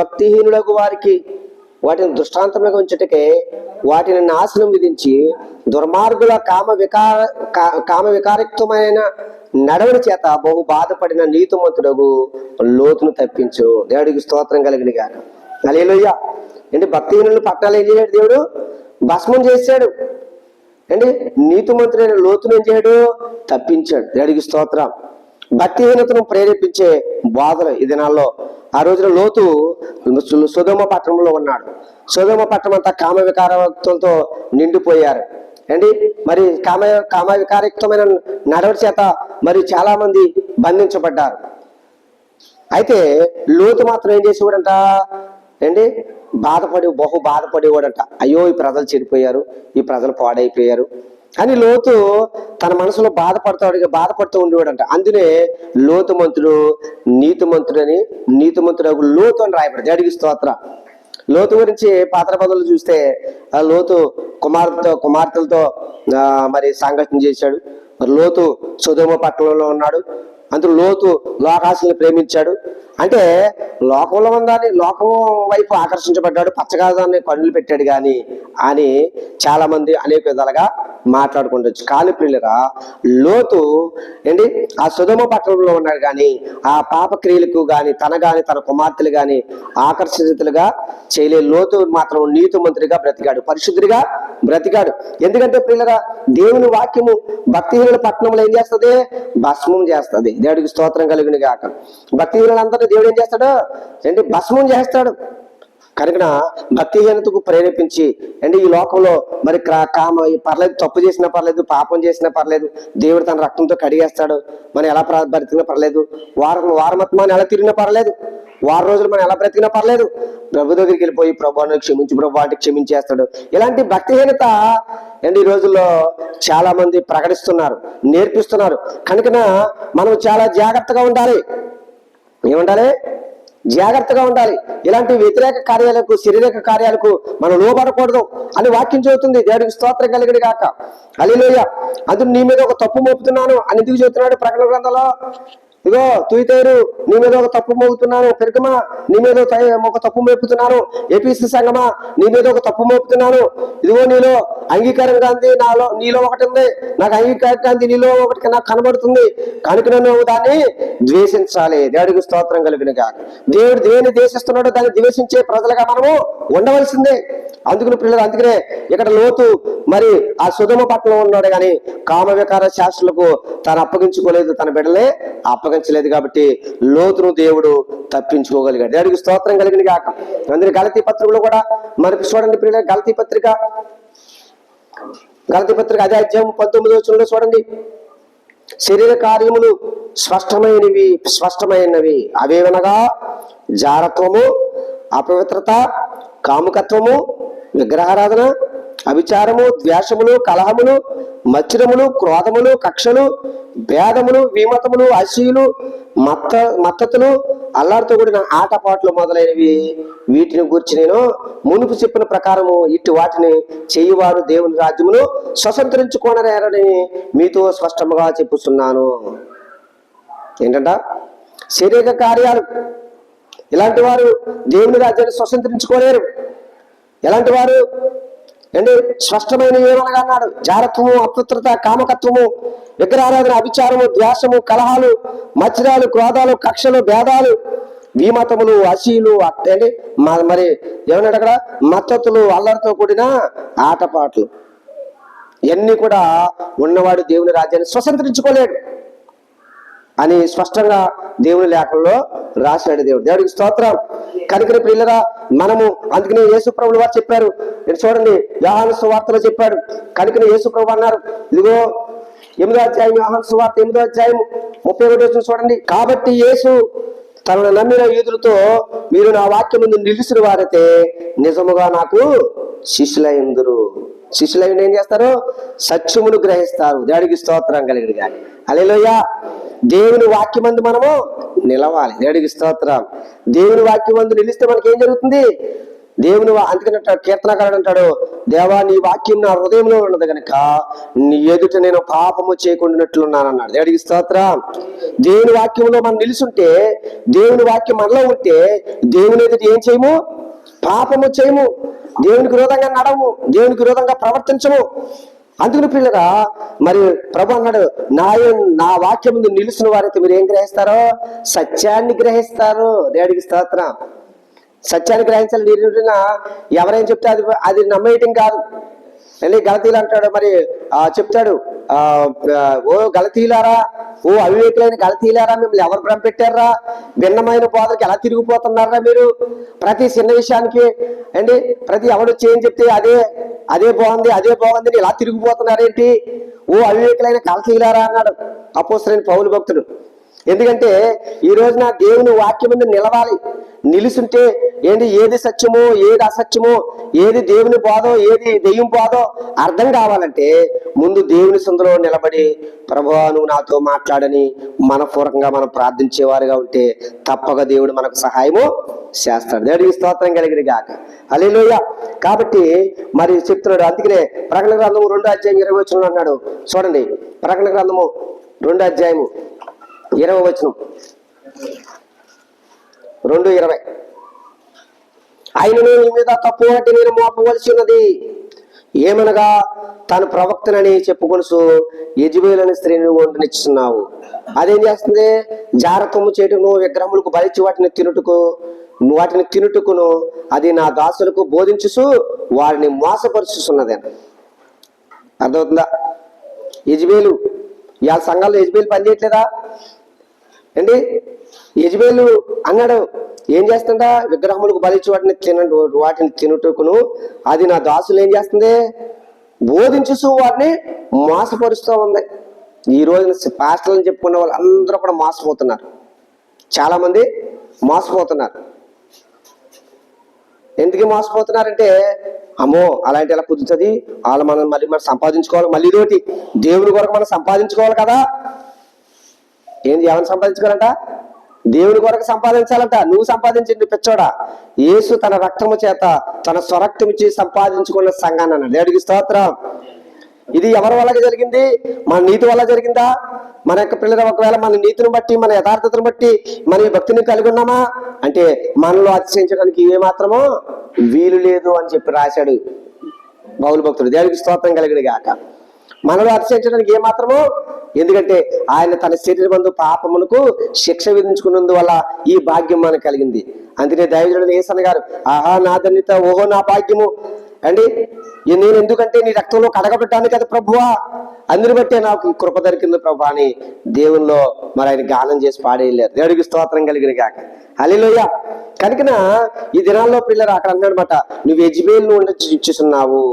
భక్తిహీనులకు వారికి వాటిని దృష్టాంతములుగా ఉంచుటకే వాటిని నాశనం విధించి దుర్మార్గుల కామ వికారయుక్తమైన నడవడి చేత బహు బాధపడిన నీతిమంతుడగు లోతును తప్పించు. దేవుడికి స్తోత్రం కలిగిన గాక. హల్లెలూయా. భక్తిహీనులను పట్టణాలు ఏం చేశాడు? దేవుడు భస్మం చేశాడు. నీతిమంతుడైన లోతును ఏం చేయడు? తప్పించాడు. దేవుడికి స్తోత్రం. భక్తిహీనతను ప్రేరేపించే బాధలు ఈ దినాల్లో. ఆ రోజున లోతు సొదొమ పట్టణంలో ఉన్నాడు. సొదొమ పట్టణం అంతా కామ వికారయుక్తులతో నిండిపోయారు. మరి కామ వికారయుక్తమైన నడవడి చేత మరి చాలా మంది బంధించబడ్డారు. అయితే లోతు మాత్రం ఏం చేసేవాడంట? బహు బాధపడేవాడంట. అయ్యో, ఈ ప్రజలు చెడిపోయారు, ఈ ప్రజలు పాడైపోయారు అని లోతు తన మనసులో బాధపడుతూ ఉండేవాడంట. అందునే లోతుమంతుడు నీతిమంతుడు లోతు అని రాయబడింది. దేవుడికి స్తోత్రం. లోతు గురించి పాత్ర పదులు చూస్తే ఆ లోతు కుమార్తెలతో మరి సాంగత్యం చేశాడు. మరి లోతు సొదొమ పట్టణంలో ఉన్నాడు. అందులో లోతు లోకాసుని ప్రేమించాడు. అంటే లోకంలో ఉందని లోకం వైపు ఆకర్షించబడ్డాడు, పచ్చగాదాన్ని కన్నులు పెట్టాడు కానీ అని చాలా మంది అనేక విధాలుగా మాట్లాడుకుంటచ్చు. కానీ ప్రియులరా, లోతు ఆ సొదొమ పట్టణంలో ఉన్నాడు కానీ ఆ పాప క్రియలకు కానీ తన కుమార్తెలు కానీ ఆకర్షితులుగా చేయలే. లోతు మాత్రం నీతిమంతుడిగా బ్రతికాడు, పరిశుద్ధుడిగా బ్రతికాడు. ఎందుకంటే ప్రియులరా, దేవుని వాక్యము భక్తిహీనుల పట్టణంలో ఏం చేస్తుంది? భస్మం చేస్తుంది. దేవుడికి స్తోత్రం కలిగిన గాక. భక్తిహీనులందరూ దేవుడు ఏం చేస్తాడు? భస్మం చేస్తాడు. కనుక భక్తిహీనతకు ప్రేరేపించి ఈ లోకంలో మరి పర్లేదు, తప్పు చేసినా పర్లేదు, పాపం చేసినా పర్లేదు, దేవుడు తన రక్తంతో కడిగేస్తాడు, మనం ఎలా బ్రతికినా పర్లేదు, వారమత్మాన్ని ఎలా తిరిగినా పర్లేదు, 6 రోజులు మనం ఎలా బ్రతికినా పర్లేదు, ప్రభు దగ్గరికి వెళ్ళిపోయి ప్రభువుని క్షమించి ప్రభు అంటే క్షమించేస్తాడు. ఇలాంటి భక్తిహీనత ఈ రోజుల్లో చాలా మంది ప్రకటిస్తున్నారు, నేర్పిస్తున్నారు. కనుక మనం చాలా జాగ్రత్తగా ఉండాలి. ఏముండాలి? జాగ్రత్తగా ఉండాలి. ఇలాంటి వ్యతిరేక కార్యాలకు, శారీరక కార్యాలకు మనం లోబడకూడదు అని వాక్యం చెబుతుంది. దేవుడికి స్తోత్రం కలిగిన గాక. హల్లెలూయా. అందుకు నీ మీద ఒక తప్పు మోపుతున్నాను అని ఎందుకు చెబుతున్నాడు ప్రకటన గ్రంథంలో? ఇగో తుయితేరు నీ మీద ఒక తప్పు మోపుతున్నాను, పెరుగమా నీ మీద ఒక తప్పు మోపుతున్నాను, ఏపీసీ సంగమా నీ మీద ఒక తప్పు మోపుతున్నాను, ఇదిగో నీలో అంగీకారం కాంతి నీలో ఒకటి ఉంది, నాకు అంగీకారం కాంతి నీలో ఒకటి నాకు కనబడుతుంది కనుక నువ్వు దాన్ని ద్వేషించాలి. దేవుడికి స్తోత్రం కలుగునుగా. దేవుడు దేన్ని ద్వేషిస్తున్నాడో దాన్ని ద్వేషించే ప్రజలుగా మనము ఉండవలసిందే. అందుకని పిల్లలు, అందుకనే ఇక్కడ లోతు మరి ఆ సుధమ పట్టణంలో ఉన్నాడు కానీ కామ వికార శాస్త్రులకు తాను అప్పగించుకోలేదు, తన బిడ్డలే అప్పగించలేదు. కాబట్టి లోతును దేవుడు తప్పించుకోగలిగాడు. దేవుడికి స్తోత్రం కలిగిన కాక. అందుకని గలతీ పత్రికలో కూడా మనకి చూడండి పిల్లలు, గలతీ పత్రిక అదే అధ్యాయం 19వ వచనంలో చూడండి. శరీర కార్యములు స్పష్టమైనవి అవేవనగా జారత్వము, అపవిత్రత, కాముకత్వము, విగ్రహారాధన, అభిచారము, ద్వేషములు, కలహములు, మత్సరములు, క్రోధములు, కక్షలు, భేదములు, విమతములు, అసూయలు, మత్తతులు, అల్లాడితో కూడిన ఆటపాట్లు మొదలైనవి. వీటిని గురించి నేను మునుపు చెప్పిన ప్రకారము ఇటు వాటిని చేయువారు దేవుని రాజ్యమును స్వతంత్రించుకోనరేరని మీతో స్పష్టముగా చెప్పుతున్నాను. ఏంటంట? శరీర కార్యాలు. ఇలాంటి వారు దేవుని రాజ్యాన్ని స్వతంత్రించుకోలేరు. ఎలాంటి వారు అంటే స్పష్టమైన ఏమనగా అన్నాడు, జారత్వము, అపవిత్రత, కామకత్వము, విగ్రహారాధన, అభిచారము, ద్వేషము, కలహాలు, మత్సరాలు, క్రోధాలు, కక్షలు, భేదాలు, విమతములు, అసూయలు, అంటే మరి ఏమన్నాడు అక్కడ, మత్తతులు, అల్లరితో కూడిన ఆటపాట్లు. ఇవన్నీ కూడా ఉన్నవాడు దేవుని రాజ్యాన్ని స్వతంత్రించుకోలేడు అని స్పష్టంగా దేవుని లేఖల్లో రాశాడు దేవుడు. దేవుడికి స్తోత్రం. కనికరి ప్రియులరా, మనము అందుకనే యేసు ప్రభువు వారు చెప్పారు. మీరు చూడండి, యోహాను సువార్తలో చెప్పాడు. కనికరి యేసు ప్రభు అన్నారు, ఇదిగో 8వ అధ్యాయం, యోహాను సువార్త 8వ అధ్యాయం 31 చూడండి. కాబట్టి యేసు తనను నమ్మిన యూదులతో, మీరు నా వాక్యం ముందు నిలిచిన వారైతే నిజముగా నాకు శిష్యులైందురు. శిష్యులైన ఏం చేస్తారు? సత్యమును గ్రహిస్తారు. దేవుడికి స్తోత్రం కలిగిన కానీ. హల్లెలూయా. దేవుని వాక్యమందు మనము నిలవాలి. దేవుడికి స్తోత్రం. దేవుని వాక్యమందు నిలిస్తే మనకి ఏం జరుగుతుంది? దేవుని అందుకని కీర్తనకారుడు అంటాడు, దేవా నీ వాక్యం నా హృదయంలో ఉన్నది కనుక నీ ఎదుట నేను పాపము చేయకుండానట్లున్నాను అన్నాడు. దేవుడికి స్తోత్రం. దేవుని వాక్యంలో మనం నిలుచుంటే, దేవుని వాక్యం మనలో ఉంటే దేవుని ఎదుట ఏం చేయము? పాపము చేయము. దేవునికి విరోధంగా నడము, దేవునికి విరోధంగా ప్రవర్తించము. అందుకని పిల్లగా మరి ప్రభు అన్నాడు, నా వాక్యం ముందు నిలుస్తున్న వారైతే మీరు ఏం గ్రహిస్తారో? సత్యాన్ని గ్రహిస్తారు. దేవుడికి స్తోత్రం. సత్యాన్ని గ్రహించాలి. ఎవరేం చెప్తే అది నమ్మేయటం కాదు. మళ్ళీ గలతీలు అంటాడు, మరి చెప్తాడు, ఓ గలతీలారా, ఓ అవివేకులైన గలతీలారా, మిమ్మల్ని ఎవరు భ్రమ పెట్టారా? భిన్నమైన బోధలకు ఎలా తిరిగిపోతున్నారా మీరు? ప్రతి చిన్న విషయానికి అండి, ప్రతి ఎవడు చేయని చెప్తే అదే బాగుంది ఇలా తిరిగిపోతున్నారేంటి? ఓ అవివేకులైన గలతీలారా అన్నాడు అపోస్తలుడైన పౌలు భక్తుడు. ఎందుకంటే ఈ రోజున దేవుని వాక్యం మీద నిలవాలి. నిలుసుంటే ఏంటి, ఏది సత్యమో ఏది అసత్యమో, ఏది దేవుని బోధో ఏది దెయ్యం బోధో అర్థం కావాలంటే ముందు దేవుని సందులో నిలబడి, ప్రభువా నువ్వు నాతో మాట్లాడని మనపూర్వకంగా మనం ప్రార్థించేవారుగా ఉంటే తప్పక దేవుడు మనకు సహాయము చేస్తాడు. దేవుడికి స్తోత్రం కలిగిన గాక. హల్లెలూయా. కాబట్టి మరి చెప్తున్నాడు. అందుకనే ప్రకటన గ్రంథము 2వ అధ్యాయం 20వ వచనంలో అన్నాడు. చూడండి, ప్రకటన గ్రంథము 2వ అధ్యాయము 20వ వచనం, 2:20. ఆయనను నీ మీద తప్పు అంటే నేను మోపవలసి ఉన్నది, ఏమనగా తాను ప్రవక్తనని చెప్పుకొనుసు యెజబెలు అనే స్త్రీని వంటనిచ్చున్నావు. అదేం చేస్తుంది? జారత్వము చేయటము, విగ్రహములకు బలిచి వాటిని తినుటకును అది నా దాసులకు బోధించుసు వారిని మోసపరుచున్నది. అర్థమవుతుందా? యెజబెలు, ఇవాళ సంఘాల్లో యెజబెలు పనిచేయట్లేదా అండి? యెజబెలు అన్నాడు, ఏం చేస్తుందా? విగ్రహములకు బలిచి వాటిని తినుటకును అది నా దాసులు ఏం చేస్తుంది? బోధించుసు వాటిని మోసపరుస్తూ ఉంది. ఈ రోజున పాస్టర్లను చెప్పుకునే వాళ్ళు అందరూ కూడా మోసపోతున్నారు. చాలా మంది మోసపోతున్నారు. ఎందుకు మోసపోతున్నారంటే, అమ్మో అలాంటి ఎలా కుదురుతుంది, మనం సంపాదించుకోవాలి, మళ్ళీ ఇదోటి దేవుని కొరకు మనం సంపాదించుకోవాలి కదా. ఏంది, ఏమైనా సంపాదించుకోవాలంట? దేవుని కొరకు సంపాదించాలంట. నువ్వు సంపాదించండి పిచ్చోడా. యేసు తన రక్తము చేత తన స్వరక్తము ఇచ్చి సంపాదించుకున్న సంఘాన్ని అన్నాడు. దేవుడికి స్తోత్రం. ఇది ఎవరి వల్ల జరిగింది? మన నీతి వల్ల జరిగిందా? మన యొక్క పిల్లలు ఒకవేళ మన నీతిని బట్టి, మన యథార్థతను బట్టి మన ఈ భక్తిని కలిగి ఉన్నామా అంటే మనలో అతిశయించడానికి ఏమాత్రమో వీలు లేదు అని చెప్పి రాశాడు పౌలు భక్తుడు. దేవునికి స్తోత్రం కలిగిన గాక. మనలో అతిశయించడానికి ఏమాత్రమో, ఎందుకంటే ఆయన తన శరీరమందు పాపమునకు శిక్ష విధించుకున్నందువల్ల ఈ భాగ్యం మనకు కలిగింది. అందుకే దైవజనుడు యేసన్న గారు, ఆహా నా ధన్యత, ఓహో నా భాగ్యము అండి, నేను ఎందుకంటే నీ రక్తంలో కడగబడ్డాను కదా ప్రభువా, అందుని బట్టే నాకు కృప దొరికింది ప్రభు అని దేవుల్లో మరి ఆయన గానం చేసి పాడేయలేరు. దేవుడికి స్తోత్రం కలిగిన గాక. హల్లెలూయా. కనుకన ఈ దినాల్లో పిల్లలు అక్కడ అన్నాడనమాట, నువ్వు యెజబేలును ఇచ్చేస్తున్నావు,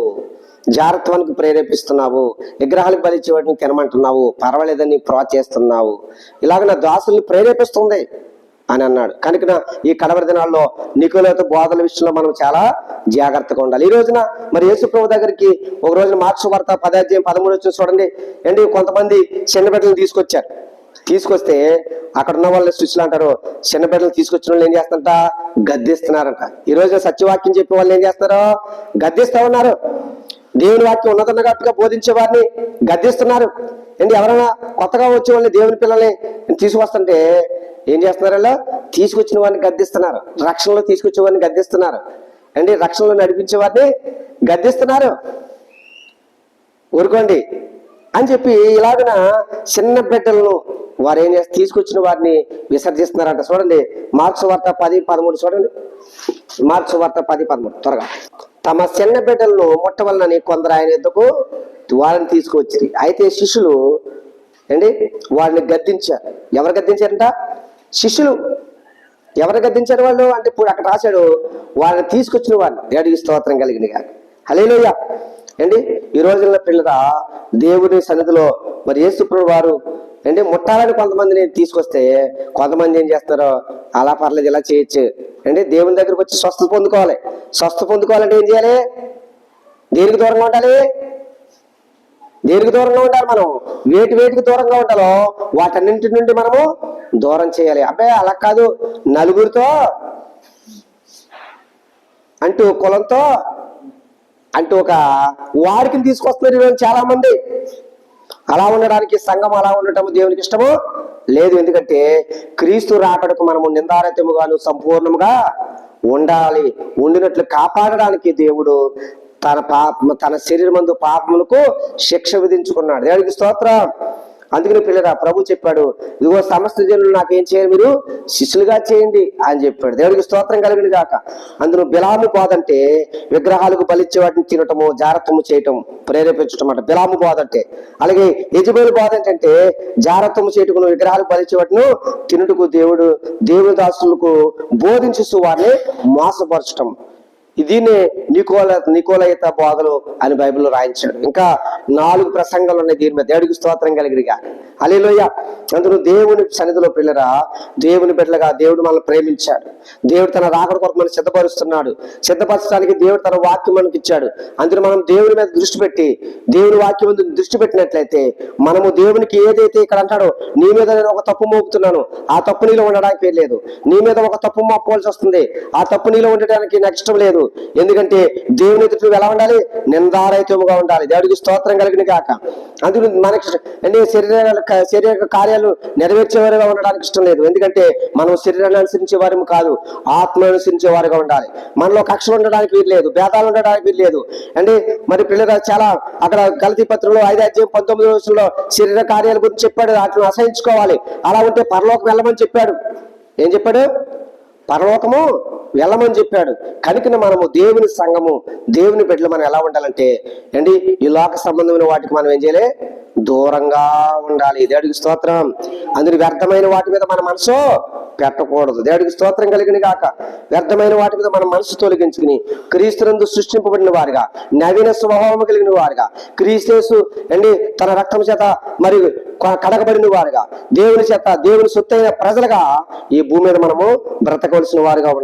జారత్వానికి ప్రేరేపిస్తున్నావు, విగ్రహాలకు బలి ఇచ్చేవాటిని తినమంటున్నావు, పర్వాలేదని ప్రోత్సహిస్తున్నావు, ఇలాగ నా దాసుల్ని ప్రేరేపిస్తుంది అని అన్నాడు. కనుక ఈ కడవరి దినాల్లో నికోలతో బోధల విషయంలో మనం చాలా జాగ్రత్తగా ఉండాలి. ఈ రోజున మరి యేసు ప్రభు దగ్గరికి ఒక రోజున మార్క్స్ వార్త 10:13 చూడండి ఏంటి, కొంతమంది చిన్న బిడ్డలు తీసుకొస్తే అక్కడ ఉన్న వాళ్ళు శిష్యులు అంటారు, చిన్న బిడ్డలు తీసుకొచ్చిన వాళ్ళు ఏం చేస్తారంట, గద్దిస్తున్నారంట. ఈ రోజు సత్యవాక్యం చెప్పే వాళ్ళు ఏం చేస్తారు, గద్దిస్తా ఉన్నారు. దేవుని వాక్యం ఉన్నతన్నట్టుగా బోధించే వారిని గద్దిస్తున్నారు. ఏంటి, ఎవరైనా కొత్తగా వచ్చే వాళ్ళని దేవుని పిల్లల్ని తీసుకొస్తుంటే ఏం చేస్తున్నారు, అలా తీసుకొచ్చిన వారిని గద్దిస్తున్నారు, రక్షణలో తీసుకొచ్చే వారిని గద్దిస్తున్నారు, అండి రక్షణలో నడిపించే వారిని గద్దిస్తున్నారు. ఊరుకోండి అని చెప్పి ఇలాగన చిన్న బిడ్డలను వారు ఏం చేస్తారు, తీసుకొచ్చిన వారిని విసర్జిస్తున్నారంట. చూడండి మార్క్స్ వార్త 10:13 చూడండి. మార్క్స్ వార్త 10:13 త్వరగా. తమ చిన్న బిడ్డలను ముట్టవలనని కొందరు ఆయన ఎద్దుకు వారిని తీసుకువచ్చి, అయితే శిష్యులు అండి వారిని గద్దించారు. ఎవరు గద్దించారంట? శిష్యులు. ఎవరు గద్దించారు వాళ్ళు అంటే ఇప్పుడు అక్కడ రాశాడు, వారిని తీసుకొచ్చిన వారిని. దేవుడికి స్తోత్రం కలిగిన గాక. హల్లెలూయా. అండి ఈ రోజుల్లో పిల్లరా దేవుని సన్నిధిలో మరి యేసు ప్రభువు వారు అంటే ముట్టాలని కొంతమందిని తీసుకొస్తే కొంతమంది ఏం చేస్తారో, అలా పర్లేదు ఇలా చేయొచ్చు అంటే దేవుని దగ్గరకు వచ్చి స్వస్థత పొందుకోవాలి. స్వస్థత పొందుకోవాలంటే ఏం చేయాలి? దేనికి దూరంగా ఉండాలి? దేనికి దూరంగా ఉండాలి? మనం వేటికి దూరంగా ఉండాలో వాటన్నింటి నుండి మనము దూరం చేయాలి. అబ్బాయి అలా కాదు, నలుగురితో అంటూ కులంతో అంటూ ఒక వారికి తీసుకొస్తున్నారు ఈరోజు చాలా మంది. అలా ఉండడానికి సంఘం అలా ఉండటం దేవునికి ఇష్టము లేదు. ఎందుకంటే క్రీస్తు రాకడకు మనము నిందారహితముగాను సంపూర్ణముగా ఉండాలి. ఉండినట్లు కాపాడడానికి దేవుడు తన శరీరమందు పాపములకు శిక్ష విధించుకున్నాడు. దేవుడికి స్తోత్రం. అందుకని పిల్లరా ప్రభు చెప్పాడు, ఇదిగో సమస్త జనులు నాకేం చేయాలి, మీరు శిష్యులుగా చేయండి అని చెప్పాడు. దేవుడికి స్తోత్రం కలిగిన గాక. అందులో బిలాము బోధంటే విగ్రహాలకు బలిచ్చే వాటిని తినటము, జారత్వము చేయటం, ప్రేరేపించటం అంట బిలాము బోధంటే. అలాగే యెజబేలు బోధ ఏంటంటే జారత్వము చేయటకును, విగ్రహాలకు బలిచ్చే వాటిని తినుటకు దేవుని దాసులకు బోధించు వారిని మోసపరచటం. దీన్నే నికోలయిత బోధలు అని బైబిల్లో రాయించాడు. ఇంకా 4 ప్రసంగాలు ఉన్నాయి దీని మీద. దేవుడికి స్తోత్రం కలిగిరిగా. హల్లెలూయా. అందులో దేవుని సన్నిధిలో పిల్లరా దేవుని బిడ్డలుగా దేవుడు మనల్ని ప్రేమించాడు. దేవుడు తన రాకడ కొరకు మనం సిద్ధపరుస్తున్నాడు. సిద్ధపరచడానికి దేవుడు తన వాక్యం మనకి ఇచ్చాడు. అందులో మనం దేవుని మీద దృష్టి పెట్టి దేవుని వాక్యం మీద దృష్టి పెట్టినట్లయితే మనము దేవునికి ఏదైతే ఇక్కడ అంటాడో, నీ మీద నేను ఒక తప్పు మోపుతున్నాను, ఆ తప్పు నీలో ఉండడానికి లేదు. నీ మీద ఒక తప్పు మోపవలసి వస్తుంది, ఆ తప్పు నీలో ఉండడానికి నాకు ఇష్టం లేదు. ఎందుకంటే దేవుని ఎదుట ఎలా ఉండాలి? నిందారహితముగా ఉండాలి. దేవుడికి స్తోత్రం కలిగిన గాక. అందులో మనకి అంటే శరీర కార్యాలు నెరవేర్చేవారుగా ఉండడానికి ఇష్టం లేదు. ఎందుకంటే మనం శరీరాన్ని అనుసరించే వారు కాదు, ఆత్మను అనుసరించే వారుగా ఉండాలి. మనలో కక్షలు ఉండడానికి వీలు లేదు, భేదాలు ఉండడానికి వీలు లేదు. అంటే మరి పిల్లలు చాలా అక్కడ గలతీ పత్రికలో 5:19 శరీర కార్యాల గురించి చెప్పాడు, వాటిని అసహించుకోవాలి. అలా ఉంటే పరలోకం వెళ్ళమని చెప్పాడు. ఏం చెప్పాడు? పరలోకము వెళ్ళమని చెప్పాడు. కనుక మనము దేవుని సంఘము, దేవుని బిడ్డలు మనం ఎలా ఉండాలంటే ఏంటి, ఈ లోక సంబంధమైన వాటికి మనం ఏం చేయాలి? దూరంగా ఉండాలి. దేవుడికి స్తోత్రం. అందులో వ్యర్థమైన వాటి మీద మన మనసు పెట్టకూడదు. దేవుడికి స్తోత్రం కలిగిన గాక. వ్యర్థమైన వాటి మీద మన మనసు తొలగించుకుని క్రీస్తునందు సృష్టింపబడిన వారుగా, నవీన స్వభావం కలిగిన వారుగా, క్రీస్తు అండి తన రక్తం చేత మరి కడగబడిన వారుగా, దేవుని చేత దేవుని సొత్తైన ప్రజలుగా ఈ భూమి మీద మనము బ్రతకవలసిన వారుగా ఉన్నాం.